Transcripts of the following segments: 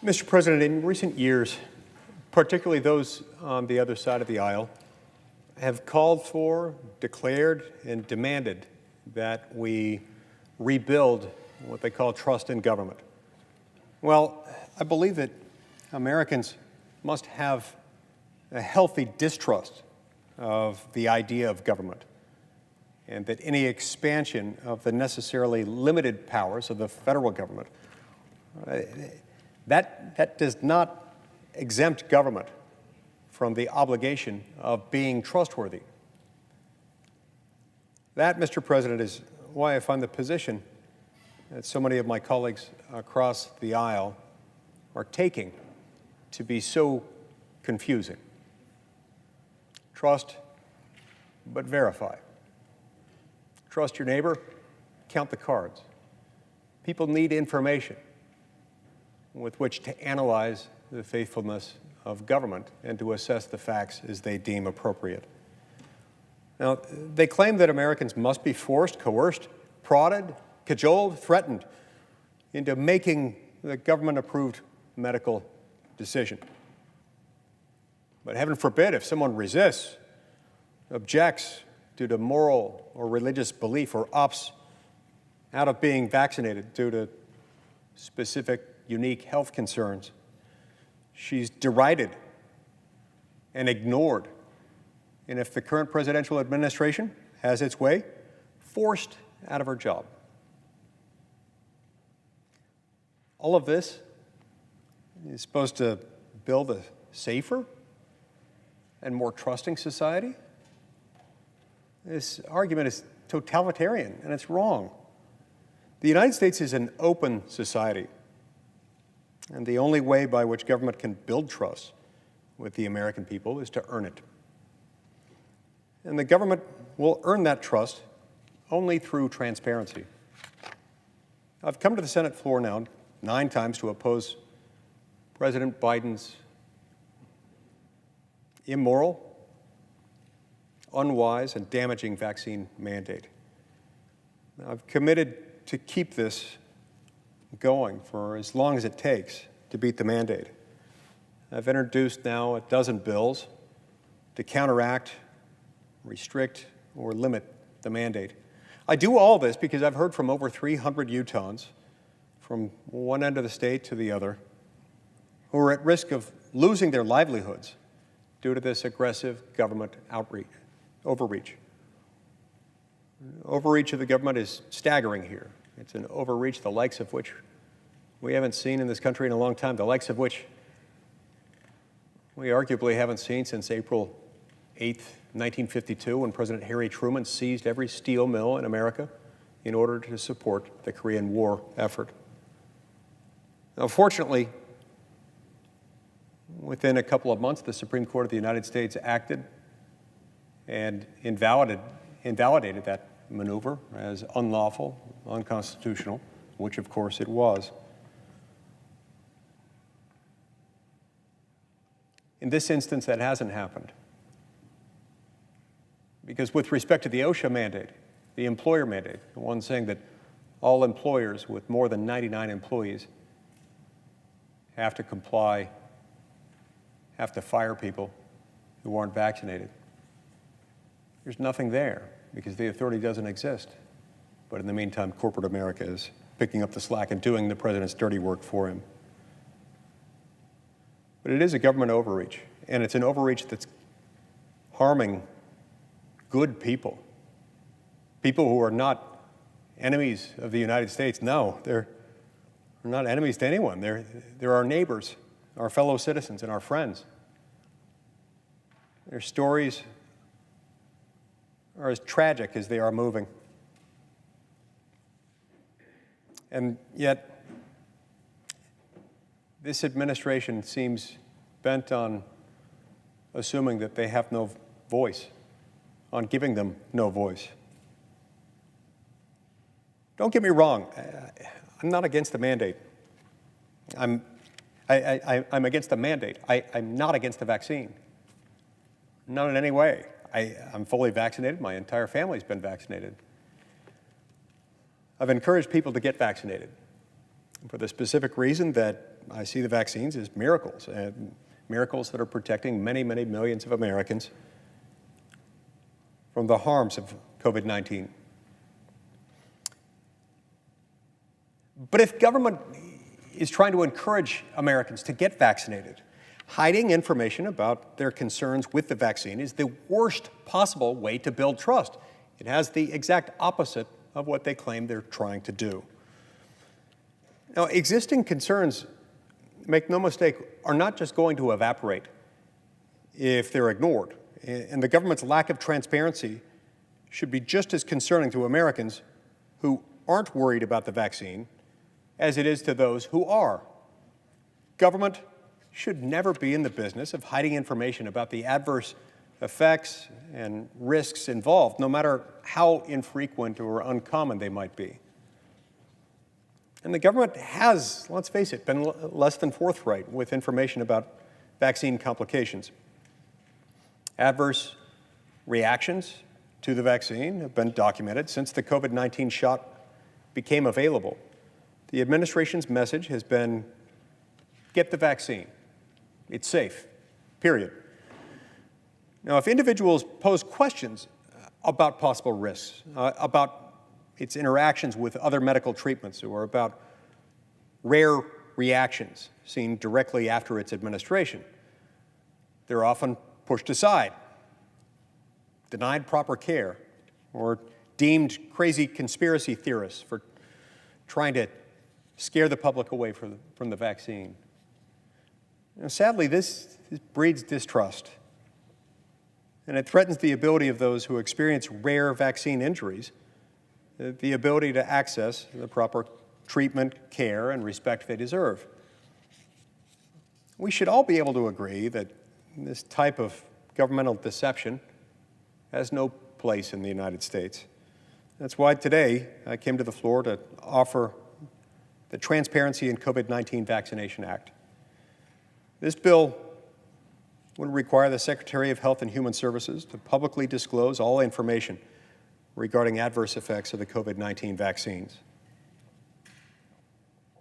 Mr. President, in recent years, particularly those on the other side of the aisle, have called for, declared, and demanded that we rebuild what they call trust in government. Well, I believe that Americans must have a healthy distrust of the idea of government, and that any expansion of the necessarily limited powers of the federal government, that does not exempt government from the obligation of being trustworthy. That, Mr. President, is why I find the position that so many of my colleagues across the aisle are taking to be so confusing. Trust, but verify. Trust your neighbor, count the cards. People need information with which to analyze the faithfulness of government and to assess the facts as they deem appropriate. Now, they claim that Americans must be forced, coerced, prodded, cajoled, threatened into making the government-approved medical decision. But heaven forbid if someone resists, objects due to moral or religious belief, or opts out of being vaccinated due to specific, unique health concerns, she's derided and ignored. And if the current presidential administration has its way, forced out of her job. All of this is supposed to build a safer and more trusting society. This argument is totalitarian, and it's wrong. The United States is an open society, and the only way by which government can build trust with the American people is to earn it. And the government will earn that trust only through transparency. I've come to the Senate floor now 9 times to oppose President Biden's immoral, unwise, and damaging vaccine mandate. I've committed to keep this going for as long as it takes to beat the mandate. I've introduced now 12 bills to counteract, restrict, or limit the mandate. I do all this because I've heard from over 300 Utahns from one end of the state to the other who are at risk of losing their livelihoods due to this aggressive government overreach. Overreach of the government is staggering here. It's an overreach the likes of which we haven't seen in this country in a long time, the likes of which we arguably haven't seen since April 8th, 1952, when President Harry Truman seized every steel mill in America in order to support the Korean War effort. Now, fortunately, within a couple of months, the Supreme Court of the United States acted and invalidated that maneuver as unlawful, unconstitutional, which of course it was. In this instance, that hasn't happened. Because with respect to the OSHA mandate, the employer mandate, the one saying that all employers with more than 99 employees have to comply, have to fire people who aren't vaccinated. There's nothing there because the authority doesn't exist. But in the meantime, corporate America is picking up the slack and doing the president's dirty work for him. But it is a government overreach, and it's an overreach that's harming good people, people who are not enemies of the United States. No, they're not enemies to anyone. They're our neighbors, our fellow citizens, and our friends. Their stories are as tragic as they are moving. And yet, this administration seems bent on assuming that they have no voice, on giving them no voice. Don't get me wrong, I'm not against the mandate. I'm against the mandate. I'm not against the vaccine. Not in any way. I'm fully vaccinated. My entire family's been vaccinated. I've encouraged people to get vaccinated for the specific reason that I see the vaccines as miracles, miracles that are protecting many, many millions of Americans from the harms of COVID-19. But if government is trying to encourage Americans to get vaccinated, hiding information about their concerns with the vaccine is the worst possible way to build trust. It has the exact opposite of what they claim they're trying to do. Now, existing concerns, make no mistake, are not just going to evaporate if they're ignored. And the government's lack of transparency should be just as concerning to Americans who aren't worried about the vaccine as it is to those who are. Government should never be in the business of hiding information about the adverse effects and risks involved, no matter how infrequent or uncommon they might be. And the government has, let's face it, been less than forthright with information about vaccine complications. Adverse reactions to the vaccine have been documented since the COVID-19 shot became available. The administration's message has been, get the vaccine. It's safe, period. Now, if individuals pose questions about possible risks, about its interactions with other medical treatments, or about rare reactions seen directly after its administration, they're often pushed aside, denied proper care, or deemed crazy conspiracy theorists for trying to scare the public away from the vaccine. Now, sadly, this breeds distrust, and it threatens the ability of those who experience rare vaccine injuries, the ability to access the proper treatment, care, and respect they deserve. We should all be able to agree that this type of governmental deception has no place in the United States. That's why today I came to the floor to offer the Transparency in COVID-19 Vaccination Act. This bill would require the Secretary of Health and Human Services to publicly disclose all information regarding adverse effects of the COVID-19 vaccines.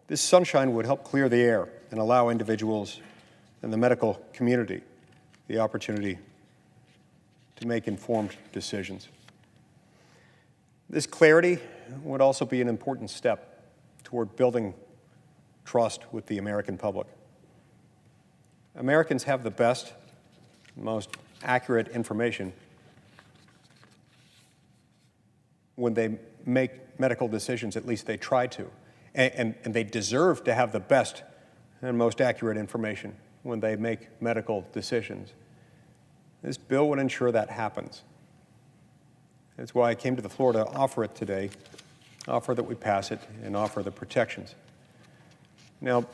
This sunshine would help clear the air and allow individuals and the medical community the opportunity to make informed decisions. This clarity would also be an important step toward building trust with the American public. Americans have the best, most accurate information when they make medical decisions, at least they try to. And they deserve to have the best and most accurate information when they make medical decisions. This bill would ensure that happens. That's why I came to the floor to offer it today, offer that we pass it, and offer the protections. Now,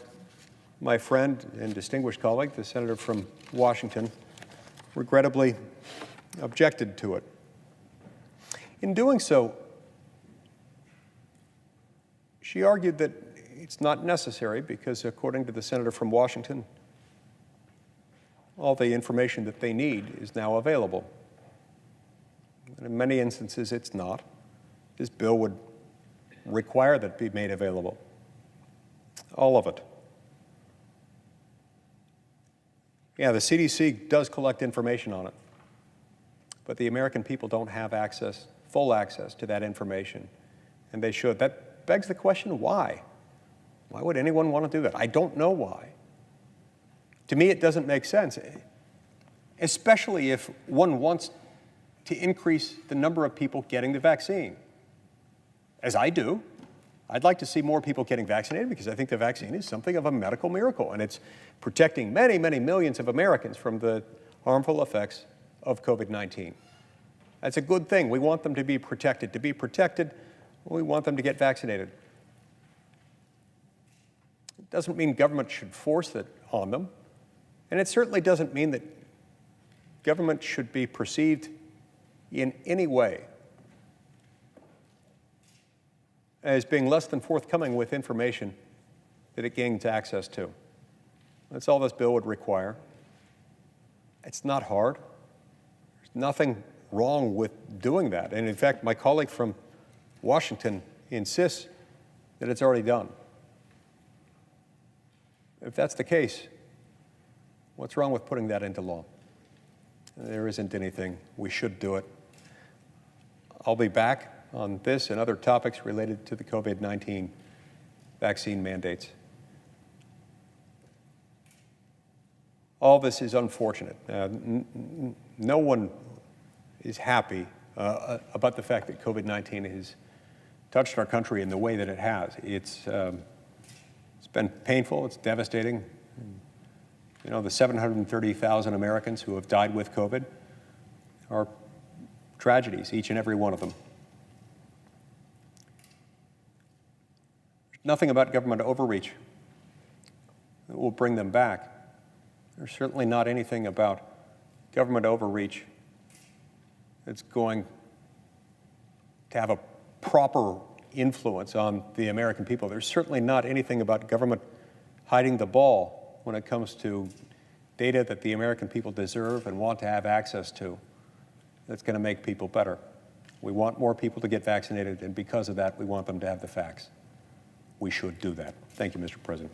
my friend and distinguished colleague, the senator from Washington, regrettably objected to it. In doing so, she argued that it's not necessary because, according to the senator from Washington, all the information that they need is now available. And in many instances, it's not. This bill would require that it be made available. All of it. Yeah, the CDC does collect information on it, but the American people don't have access, full access to that information, and they should. That begs the question, why? Why would anyone want to do that? I don't know why. To me, it doesn't make sense, especially if one wants to increase the number of people getting the vaccine, as I do. I'd like to see more people getting vaccinated because I think the vaccine is something of a medical miracle, and it's protecting many, many millions of Americans from the harmful effects of COVID-19. That's a good thing. We want them to be protected. To be protected, we want them to get vaccinated. It doesn't mean government should force it on them, and it certainly doesn't mean that government should be perceived in any way as being less than forthcoming with information that it gains access to. That's all this bill would require. It's not hard. There's nothing wrong with doing that. And in fact, my colleague from Washington insists that it's already done. If that's the case, what's wrong with putting that into law? There isn't anything. We should do it. I'll be back on this and other topics related to the COVID-19 vaccine mandates. All this is unfortunate. No one is happy about the fact that COVID-19 has touched our country in the way that it has. It's been painful, it's devastating. You know, the 730,000 Americans who have died with COVID are tragedies, each and every one of them. Nothing about government overreach that will bring them back. There's certainly not anything about government overreach that's going to have a proper influence on the American people. There's certainly not anything about government hiding the ball when it comes to data that the American people deserve and want to have access to that's going to make people better. We want more people to get vaccinated, and because of that, we want them to have the facts. We should do that. Thank you, Mr. President.